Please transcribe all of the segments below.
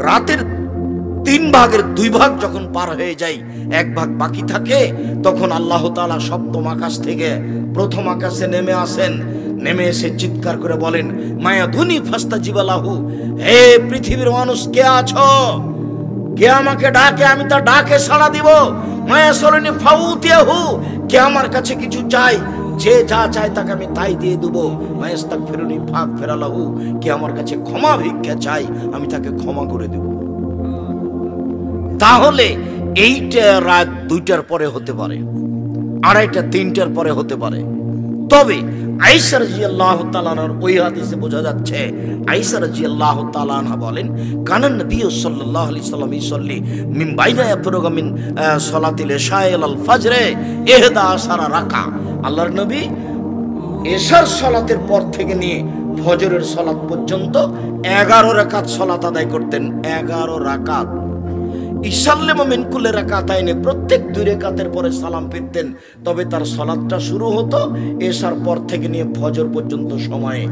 রাতের 3 ভাগের 2 ভাগ যখন পার হয়ে যায়, 1 ভাগ বাকি থাকে, তখন আল্লাহ তাআলা সপ্তম আকাশ থেকে প্রথম আকাশে নেমে আসেন। নেমে এসে চিৎকার করে বলেন, মায়াধুনি ফাস্তাজিবা লাহু, হে পৃথিবীর মানুষ কে আছো, কে আমাকে ডাকে, আমি তার ডাকে সাড়া দিব। মায়াসলনি ফাউতিয়াহু, কে আমার কাছে কিছু চাই, যে যা চায় তাকে আমি তাই দিয়ে দেবো। মায়াস্তাগফিরুনি ফাগফির লাহু, কে আমার কাছে ক্ষমা ভিক্ষা চাই, আমি তাকে ক্ষমা করে দেব। তাহলে এইটা রাত 2টার পরে হতে পারে, 2:30 3টার পরে হতে পারে। তবে আয়েশা রাদিয়াল্লাহু তাআলা আনহার ওই হাদিসে বোঝা যাচ্ছে, আয়েশা রাদিয়াল্লাহু তাআলা আনহা বলেন, কানান নবী সাল্লাল্লাহু আলাইহি সাল্লাম ইসাল্লি মিন বাইনা ইয়াফরুগা মিন সালাতিল ইশা ইলাল ফজরে 11 রাকা। আল্লাহর নবী এশার সালাতের পর থেকে নিয়ে ফজরের সালাত পর্যন্ত 11 রাকাত সালাত আদায় করতেন। 11 রাকাত। ইসাল্লামু মিন কুল্লি রাকাতাইনে, প্রত্যেক 2 রাকাতের পরে সালাম ফিরতেন। তবে তার সালাতটা শুরু হতো এশার পর থেকে নিয়ে ফজর পর্যন্ত সময়ে।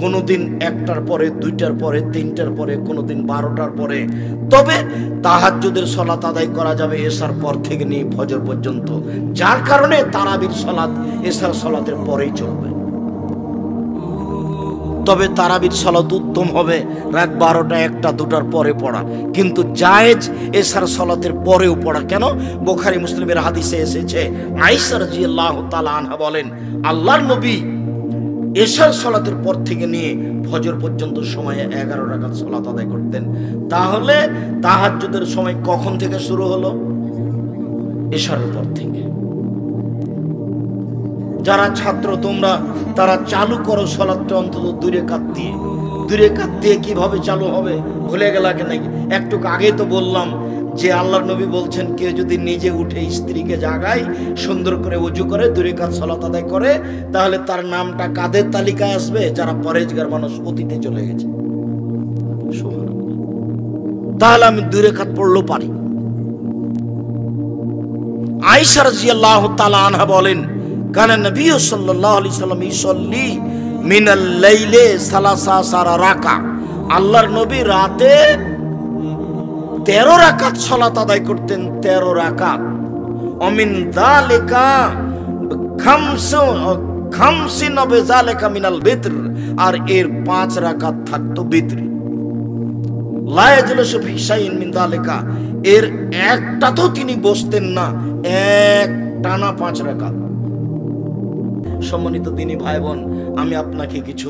কোনোদিন 1টার পরে, 2টার পরে, 3টার পরে, কোনোদিন 12টার পরে। তবে তাহাজ্জুদের সালাত আদায় করা যাবে এশার পর থেকে নিয়ে ফজর পর্যন্ত, যার কারণে তারাবির সালাত এশার সালাতের পরেই চলবে। তবে তারাবির সালাত উত্তম হবে রাত 12টা, 1টা, 2টার পরে পড়া, কিন্তু জায়েজ এশার সালাতের পরেও পড়া। কেন? বুখারী মুসলিমের হাদিসে এসেছে, আয়েশা রাদিয়াল্লাহু তাআলা আনহা বলেন, আল্লাহর নবী এশার সালাতের পর থেকে নিয়ে ফজর পর্যন্ত সময়ে 11 রাকাত সালাত আদায় করতেন। তাহলে তাহাজ্জুদের সময় কখন থেকে শুরু হলো? এশার পর থেকে। যারা ছাত্র তোমরা, তারা চালু করো সালাতটা অন্তত 2 রাকাত দিয়ে। 2 রাকাত দিয়ে কিভাবে চালু হবে ভুলে গেলা কেন? একটু আগে তো বললাম যে আল্লাহর নবী বলছেন, কেউ যদি নিজে উঠে স্ত্রীকে জাগায়, সুন্দর করে ওযু করে 2 রাকাত সালাত আদায় করে, তাহলে তার নামটা কাদের তালিকায় আসবে? যারা পরেজগার মানুষ, অতীতে চলে গেছে। তাহলে আমি 2 রাকাত পড়লেও পারি। আয়েশা রাদিয়াল্লাহু তাআলা আনহা বলেন, কানা নবী সাল্লাল্লাহু আলাইহি সাল্লাম ইসাল্লি মিনাল লাইলে 13 রাকা। আল্লাহর নবী রাতে 13 রাকাত সালাত আদায় করতেন। 13 রাকাত। অমিন যালিকা খামসিন বিযালিকা মিনাল বিতর, আর এর 5 রাকাত থাকতো বিতর। লা ইয়াজলিসু ফি শাইইন মিন যালিকা, এর একটাতেও তিনি বসতেন না, এক টানা 5 রাকাত। সম্মানিত দিনী ভাই বোন, আমি আপনাকে কিছু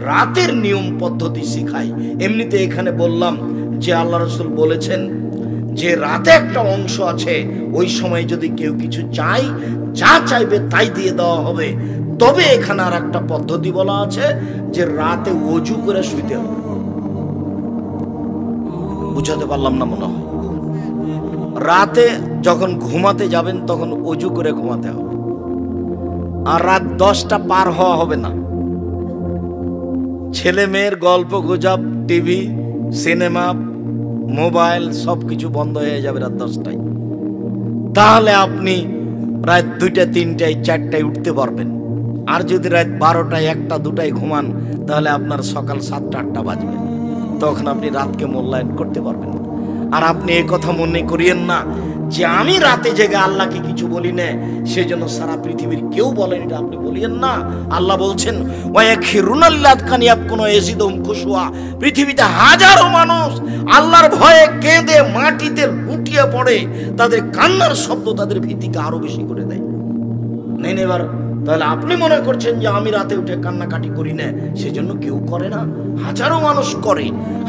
রাতের নিয়ম পদ্ধতি শিখাই। এমনিতে এখানে বললাম যে আল্লাহ রাসূল বলেছেন যে রাতে একটা অংশ আছে, ওই সময় যদি কেউ কিছু চায়, যা চাইবে তাই দিয়ে দেওয়া হবে। তবে এখানে আর একটা পদ্ধতি বলা আছে যে রাতে ওযু করে শুইতে হবে। বুঝাতে পারলাম না মনে হয়? রাতে যখন ঘুমাতে যাবেন তখন ওযু করে ঘুমাতে হবে, আর রাত 10টা পার হওয়া হবে না। ছেলে মেয়ের গল্প গুজব, টিভি, সিনেমা, মোবাইল সবকিছু বন্ধ হয়ে যাবে রাত 10টায়। তাহলে আপনি রাত 2টা, 3টায়, 4টায় উঠতে পারবেন। আর যদি রাত 12টায়, 1টা, 2টায় ঘুমান, তাহলে আপনার সকাল 7টা, 8টা বাজবে। তখন আপনি রাতকে মূল্যায়ন করতে পারবেন না। আর আপনি এই কথা মনে করিয়েন না যে আমি রাতে জেগে আল্লাহকে কিছু বলি না, সেজন্য সারা পৃথিবীর কেউ বলেন, এটা আপনি বলিয়েন না। আল্লাহ বলছেন, পৃথিবীতে হাজারো মানুষ আল্লাহর ভয়ে কেঁদে মাটিতে লুটিয়ে পড়ে, তাদের কান্নার শব্দ তাদের ভীতিকে আরো বেশি করে দেয়। নেন এবার, তাহলে আপনি মনে করছেন যে আমি রাতে উঠে কান্নাকাটি করি না, সেজন্য কেউ করে না? হাজারো মানুষ করে।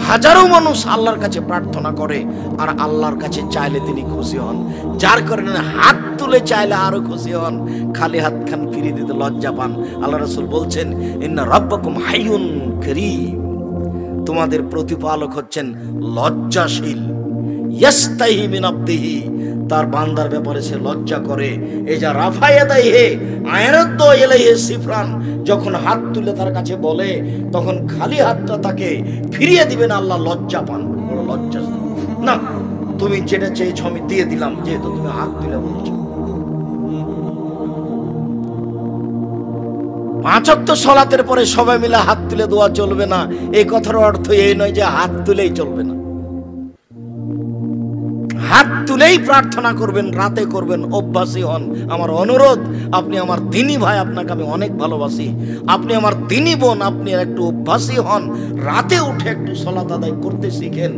হাজারো মানুষ আল্লাহর কাছে প্রার্থনা করে, আর আল্লাহর কাছে চাইলে তিনি খুশি হন। যার কারণে হাত তুলে চাইলে আরো খুশি হন, খালি হাত খান ফিরিয়ে দিতে লজ্জা পান। আল্লাহ রাসূল বলছেন, ইন্না রাব্বাকুম হাইয়ুন কারীম, তোমাদের প্রতিপালক হচ্ছেন লজ্জাশীল। ইয়াস্তাহি মিন আবদিহি, তার বান্দার ব্যাপারে সে লজ্জা করে। এই যা রাফায়াদাইহি আয়ারাদ্দ ইলাইহি সিফরান, যখন হাত তুলে তার কাছে বলে, তখন খালি হাতটা তাকে ফিরিয়ে দিবেন। আল্লাহ লজ্জা পান, বড় লজ্জা। না, তুমি যেটা চেয়েছো আমি দিয়ে দিলাম, যেহেতু তুমি হাত তুলে বলছো। 5 ওয়াক্ত সালাতের পরে সবাই মিলে হাত তুলে দোয়া চলবে না, এই কথার অর্থ এই নয় যে হাত তুলেই চলবে না। যেই প্রার্থনা করবেন রাতে করবেন, অভ্যাসী হন। আমার অনুরোধ, আপনি আমার দিনী ভাই, আপনাকে আমি অনেক ভালোবাসি, আপনি আমার দিনী বোন, আপনি একটু অভ্যাসী হন, রাতে উঠে একটু সালাত আদায় করতে শিখেন,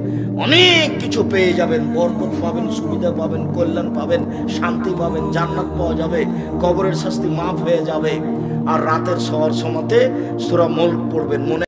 অনেক কিছু পেয়ে যাবেন, বরকত পাবেন, সুবিধা পাবেন, কল্যাণ পাবেন, শান্তি পাবেন, জান্নাত পাওয়া যাবে, কবরের শাস্তি মাফ হয়ে যাবে। আর রাতের শোয়ার সময়তে সূরা মুলক পড়বেন। মনে